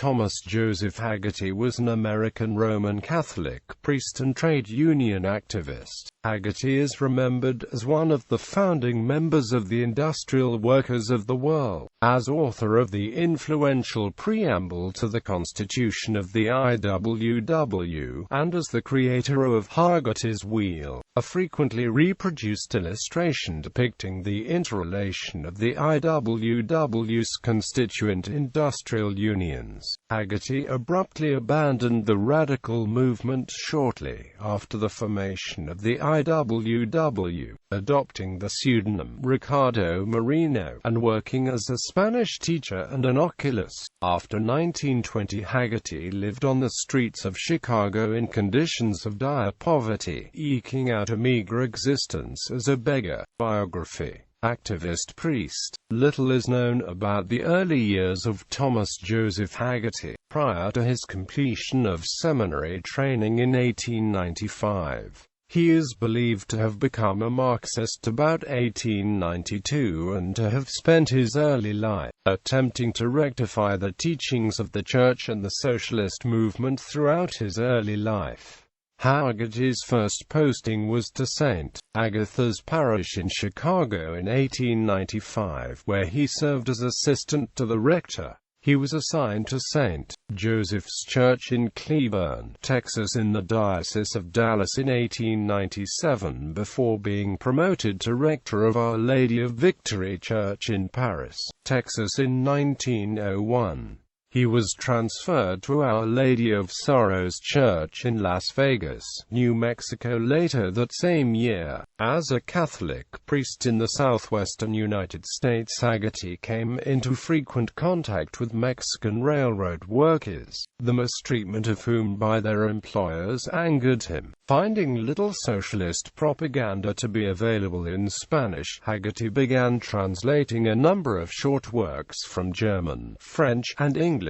Thomas Joseph Hagerty was an American Roman Catholic priest and trade union activist. Hagerty is remembered as one of the founding members of the Industrial Workers of the World, as author of the influential Preamble to the Constitution of the IWW, and as the creator of Hagerty's Wheel, a frequently reproduced illustration depicting the interrelation of the IWW's constituent industrial unions. Hagerty abruptly abandoned the radical movement shortly after the formation of the IWW, adopting the pseudonym Ricardo Moreno, and working as a Spanish teacher and an oculist. After 1920, Hagerty lived on the streets of Chicago in conditions of dire poverty, eking out a meager existence as a beggar. Biography. Activist priest. Little is known about the early years of Thomas Joseph Hagerty. Prior to his completion of seminary training in 1895, he is believed to have become a Marxist about 1892 and to have spent his early life attempting to rectify the teachings of the Church and the socialist movement throughout his early life. Hagerty's first posting was to St. Agatha's Parish in Chicago in 1895, where he served as assistant to the rector. He was assigned to St. Joseph's Church in Cleburne, Texas in the Diocese of Dallas in 1897 before being promoted to rector of Our Lady of Victory Church in Paris, Texas in 1901. He was transferred to Our Lady of Sorrows Church in Las Vegas, New Mexico later that same year. As a Catholic priest in the southwestern United States, Hagerty came into frequent contact with Mexican railroad workers, the mistreatment of whom by their employers angered him. Finding little socialist propaganda to be available in Spanish, Hagerty began translating a number of short works from German, French, and English.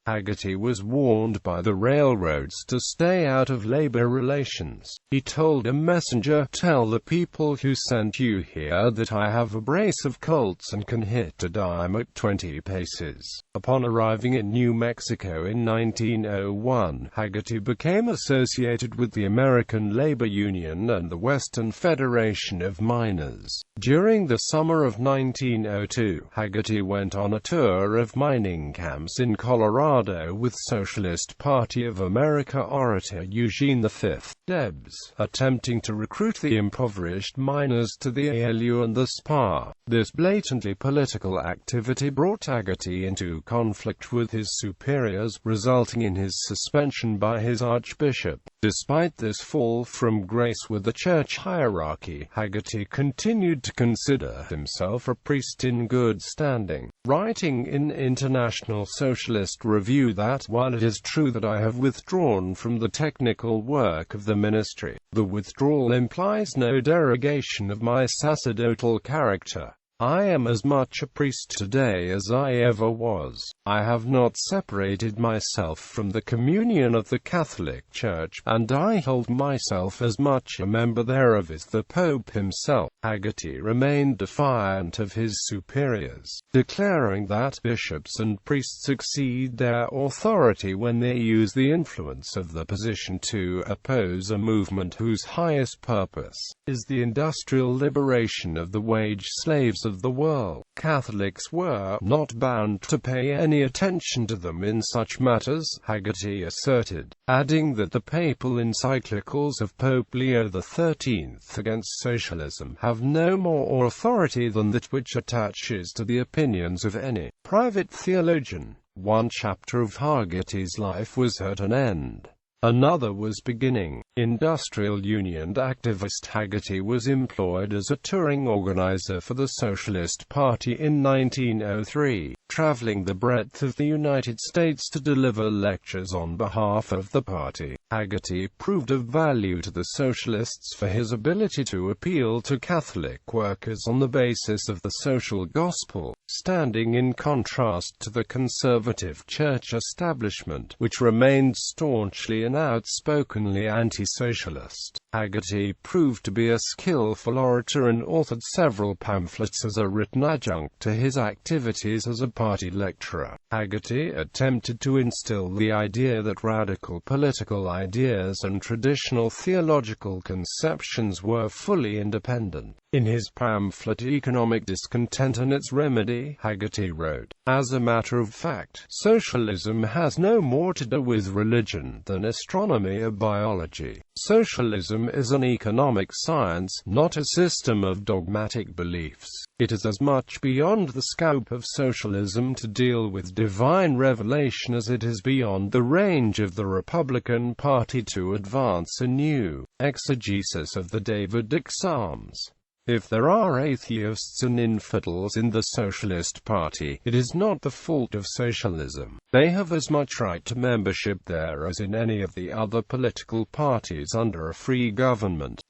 Hagerty was warned by the railroads to stay out of labor relations. He told a messenger, "Tell the people who sent you here that I have a brace of Colts and can hit a dime at 20 paces." Upon arriving in New Mexico in 1901, Hagerty became associated with the American Labor Union and the Western Federation of Miners. During the summer of 1902, Hagerty went on a tour of mining camps in Colorado with Socialist Party of America orator Eugene V. Debs, attempting to recruit the impoverished miners to the ALU and the SPA. This blatantly political activity brought Hagerty into conflict with his superiors, resulting in his suspension by his archbishop. Despite this fall from grace with the church hierarchy, Hagerty continued to consider himself a priest in good standing, writing in International Socialist Review that, while it is true that I have withdrawn from the technical work of the ministry, the withdrawal implies no derogation of my sacerdotal character. I am as much a priest today as I ever was. I have not separated myself from the communion of the Catholic Church, and I hold myself as much a member thereof as the Pope himself. Hagerty remained defiant of his superiors, declaring that bishops and priests exceed their authority when they use the influence of the position to oppose a movement whose highest purpose is the industrial liberation of the wage slaves of the world. Catholics were not bound to pay any attention to them in such matters, Hagerty asserted, adding that the papal encyclicals of Pope Leo XIII against socialism have no more authority than that which attaches to the opinions of any private theologian. One chapter of Hagerty's life was at an end. Another was beginning. Industrial union activist Hagerty was employed as a touring organizer for the Socialist Party in 1903, traveling the breadth of the United States to deliver lectures on behalf of the party. Hagerty proved of value to the socialists for his ability to appeal to Catholic workers on the basis of the social gospel, standing in contrast to the conservative church establishment, which remained staunchly and outspokenly anti-socialist. Hagerty proved to be a skillful orator and authored several pamphlets as a written adjunct to his activities as a party lecturer. Hagerty attempted to instill the idea that radical political ideas and traditional theological conceptions were fully independent. In his pamphlet Economic Discontent and Its Remedy, Hagerty wrote, "As a matter of fact, socialism has no more to do with religion than astronomy or biology. Socialism is an economic science, not a system of dogmatic beliefs. It is as much beyond the scope of socialism to deal with divine revelation as it is beyond the range of the Republican Party to advance a new exegesis of the Davidic Psalms. If there are atheists and infidels in the Socialist Party, it is not the fault of socialism. They have as much right to membership there as in any of the other political parties under a free government.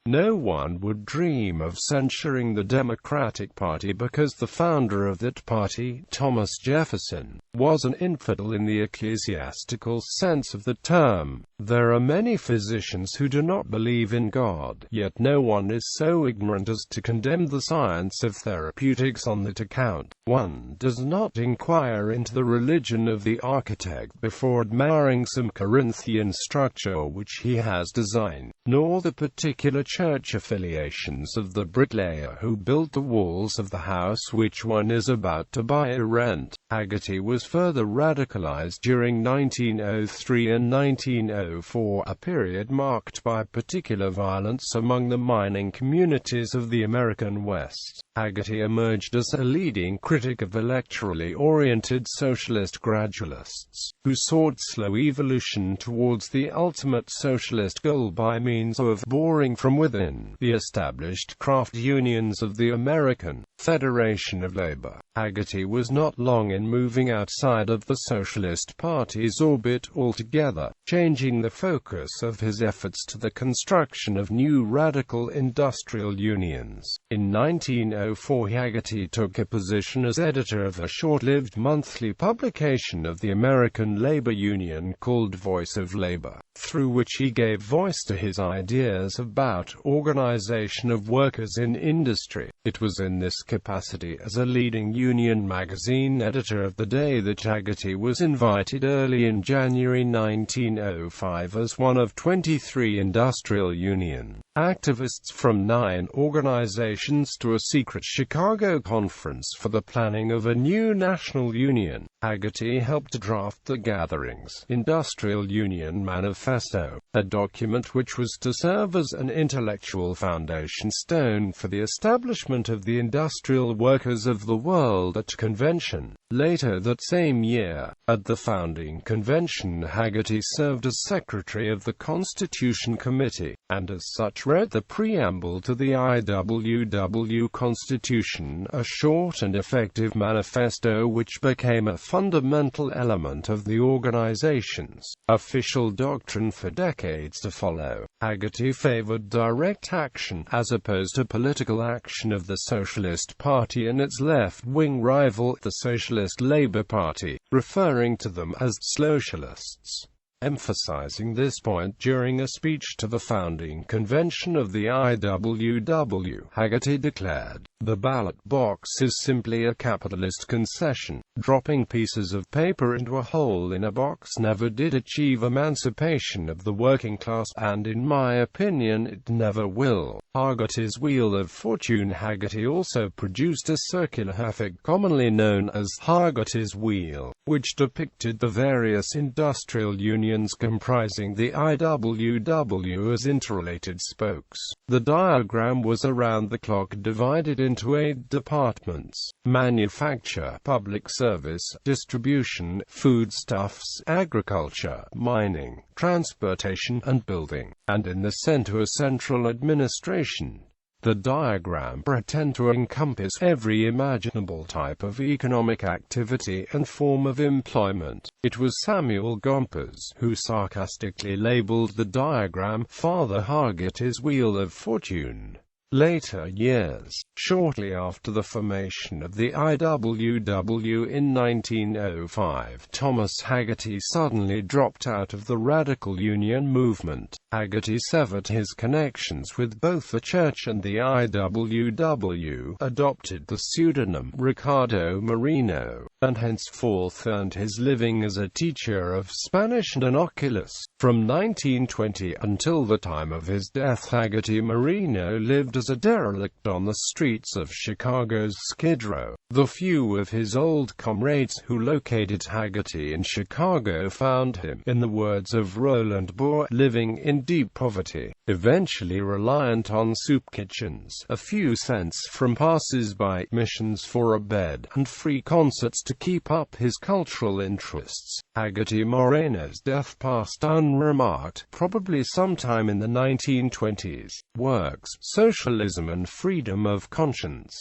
No one would dream of censuring the Democratic Party because the founder of that party, Thomas Jefferson, was an infidel in the ecclesiastical sense of the term. There are many physicians who do not believe in God, yet no one is so ignorant as to condemn the science of therapeutics on that account. One does not inquire into the religion of the architect before admiring some Corinthian structure which he has designed, nor the particular church affiliations of the bricklayer who built the walls of the house which one is about to buy or rent." Hagerty was further radicalized during 1903 and 1904, a period marked by particular violence among the mining communities of the American West. Hagerty emerged as a leading critic of electorally oriented socialist gradualists, who sought slow evolution towards the ultimate socialist goal by means of boring from within the established craft unions of the American Federation of Labor. Hagerty was not long in moving outside of the Socialist Party's orbit altogether, changing the focus of his efforts to the construction of new radical industrial unions. In 1904, Hagerty took a position as editor of a short-lived monthly publication of the American labor union called Voice of Labor, through which he gave voice to his ideas about organization of workers in industry. It was in this capacity as a leading union magazine editor of the day that Hagerty was invited early in January 1905 as one of 23 industrial union activists from 9 organizations to a secret Chicago conference for the planning of a new national union. Hagerty helped draft the gathering's Industrial Union Manifesto, a document which was to serve as an intellectual foundation stone for the establishment of the industrial workers of the world at convention. Later that same year, at the founding convention, Hagerty served as secretary of the Constitution Committee, and as such read the preamble to the IWW Constitution, a short and effective manifesto which became a fundamental element of the organization's official doctrine for decades to follow. Hagerty favored direct action, as opposed to political action of the Socialist Party and its left-wing rival, the Socialist Labor Party, referring to them as socialists. Emphasizing this point during a speech to the founding convention of the IWW, Hagerty declared, "The ballot box is simply a capitalist concession. Dropping pieces of paper into a hole in a box never did achieve emancipation of the working class, and in my opinion it never will." Hagerty's Wheel of Fortune. Hagerty also produced a circular graphic commonly known as Hagerty's Wheel, which depicted the various industrial unions comprising the IWW as interrelated spokes. The diagram was around the clock divided into 8 departments: manufacture, public service, distribution, foodstuffs, agriculture, mining, transportation, and building, and in the center a central administration. The diagram pretended to encompass every imaginable type of economic activity and form of employment. It was Samuel Gompers who sarcastically labeled the diagram Father Hagerty's Wheel of Fortune. Later years, shortly after the formation of the IWW in 1905, Thomas Hagerty suddenly dropped out of the radical union movement. Hagerty severed his connections with both the church and the IWW, adopted the pseudonym Ricardo Moreno, and henceforth earned his living as a teacher of Spanish and an oculist. From 1920 until the time of his death, Hagerty Moreno lived as a derelict on the streets of Chicago's Skid Row. The few of his old comrades who located Hagerty in Chicago found him, in the words of Roland Bohr, living in deep poverty, eventually reliant on soup kitchens, a few cents from passers-by, missions for a bed, and free concerts to keep up his cultural interests. Hagerty Moreno's death passed unremarked, probably sometime in the 1920s. Works: Socialism and Freedom of Conscience.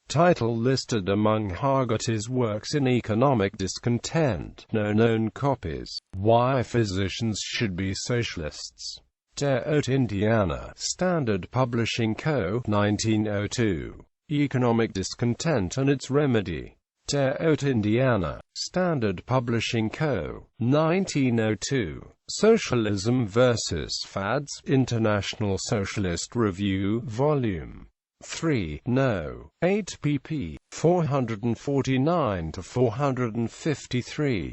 Title listed among Hagerty's works in Economic Discontent. No known copies. Why Physicians Should Be Socialists. Detroit, Indiana. Standard Publishing Co., 1902. Economic Discontent and Its Remedy. Detroit, Indiana. Standard Publishing Co., 1902. Socialism versus Fads. International Socialist Review, Volume 3, No. 8 pp. 449 to 453.